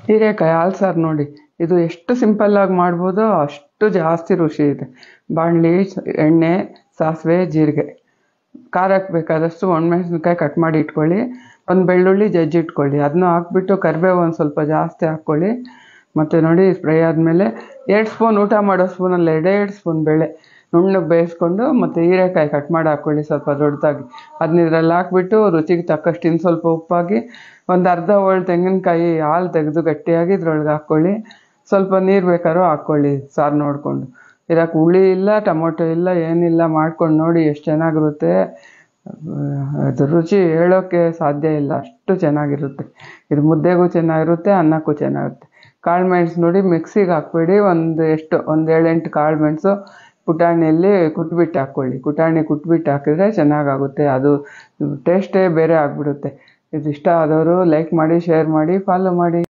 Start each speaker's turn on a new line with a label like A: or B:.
A: ಹೀರೆಕಾಯಿ ಹಾಲು ಸಾರು ನೋಡಿ, ಇದು ಎಷ್ಟು ಸಿಂಪಲ್ಲಾಗಿ ಮಾಡ್ಬೋದೋ ಅಷ್ಟು ಜಾಸ್ತಿ ರುಚಿ ಇದೆ. ಬಾಣಲಿ, ಎಣ್ಣೆ, ಸಾಸಿವೆ, ಜೀರಿಗೆ, ಖಾರಕ್ಕೆ ಬೇಕಾದಷ್ಟು ಒಣಮೆಣಸಿನ್ಕಾಯಿ ಕಟ್ ಮಾಡಿ ಇಟ್ಕೊಳ್ಳಿ, ಒಂದು ಬೆಳ್ಳುಳ್ಳಿ ಜಜ್ಜಿಟ್ಕೊಳ್ಳಿ, ಅದನ್ನು ಹಾಕ್ಬಿಟ್ಟು ಕರಿಬೇವು ಒಂದು ಸ್ವಲ್ಪ ಜಾಸ್ತಿ ಹಾಕ್ಕೊಳ್ಳಿ. ಮತ್ತು ನೋಡಿ ಫ್ರೈ ಆದಮೇಲೆ 2 ಸ್ಪೂನ್, ಊಟ ಮಾಡೋ ಸ್ಪೂನಲ್ಲಿ 2 ಸ್ಪೂನ್ ಬೇಳೆ ನುಣ್ಣಗೆ ಬೇಯಿಸ್ಕೊಂಡು ಮತ್ತು ಹೀರೆಕಾಯಿ ಕಟ್ ಮಾಡಿ ಹಾಕ್ಕೊಳ್ಳಿ ಸ್ವಲ್ಪ ದೊಡ್ಡದಾಗಿ. ಅದನ್ನ ಇದ್ರಲ್ಲಿ ಹಾಕ್ಬಿಟ್ಟು ರುಚಿಗೆ ತಕ್ಕಷ್ಟು ಇನ್ನು ಸ್ವಲ್ಪ ಉಪ್ಪಾಗಿ ಒಂದು ಅರ್ಧ ಹೋಳು ತೆಂಗಿನಕಾಯಿ ಹಾಲು ತೆಗೆದು ಗಟ್ಟಿಯಾಗಿ ಇದ್ರೊಳಗೆ ಹಾಕ್ಕೊಳ್ಳಿ. ಸ್ವಲ್ಪ ನೀರು ಬೇಕಾದ್ರೂ ಹಾಕ್ಕೊಳ್ಳಿ ಸಾರು ನೋಡಿಕೊಂಡು. ಇದಕ್ಕೆ ಹುಳಿ ಇಲ್ಲ, ಟೊಮೊಟೊ ಇಲ್ಲ, ಏನಿಲ್ಲ, ಮಾಡ್ಕೊಂಡು ನೋಡಿ ಎಷ್ಟು ಚೆನ್ನಾಗಿರುತ್ತೆ. ಅದು ರುಚಿ ಹೇಳೋಕ್ಕೆ ಸಾಧ್ಯ ಇಲ್ಲ, ಅಷ್ಟು ಚೆನ್ನಾಗಿರುತ್ತೆ. ಇದು ಮುದ್ದೆಗೂ ಚೆನ್ನಾಗಿರುತ್ತೆ, ಅನ್ನಕ್ಕೂ ಚೆನ್ನಾಗಿರುತ್ತೆ. ಕಾಳು ಮೆಣಸು ನೋಡಿ ಮಿಕ್ಸಿಗೆ ಹಾಕ್ಬೇಡಿ, ಒಂದು 7-8 ಕಾಳು ಮೆಣಸು ಪುಟಾಣಿಯಲ್ಲಿ ಕುಟ್ಬಿಟ್ಟು ಹಾಕ್ಕೊಳ್ಳಿ. ಕುಟ್ಬಿಟ್ಟು ಹಾಕಿದ್ರೆ ಚೆನ್ನಾಗಾಗುತ್ತೆ, ಅದು ಟೇಸ್ಟೇ ಬೇರೆ ಆಗಿಬಿಡುತ್ತೆ. ಇದು ಇಷ್ಟ ಆದವರು ಲೈಕ್ ಮಾಡಿ, ಶೇರ್ ಮಾಡಿ, ಫಾಲೋ ಮಾಡಿ.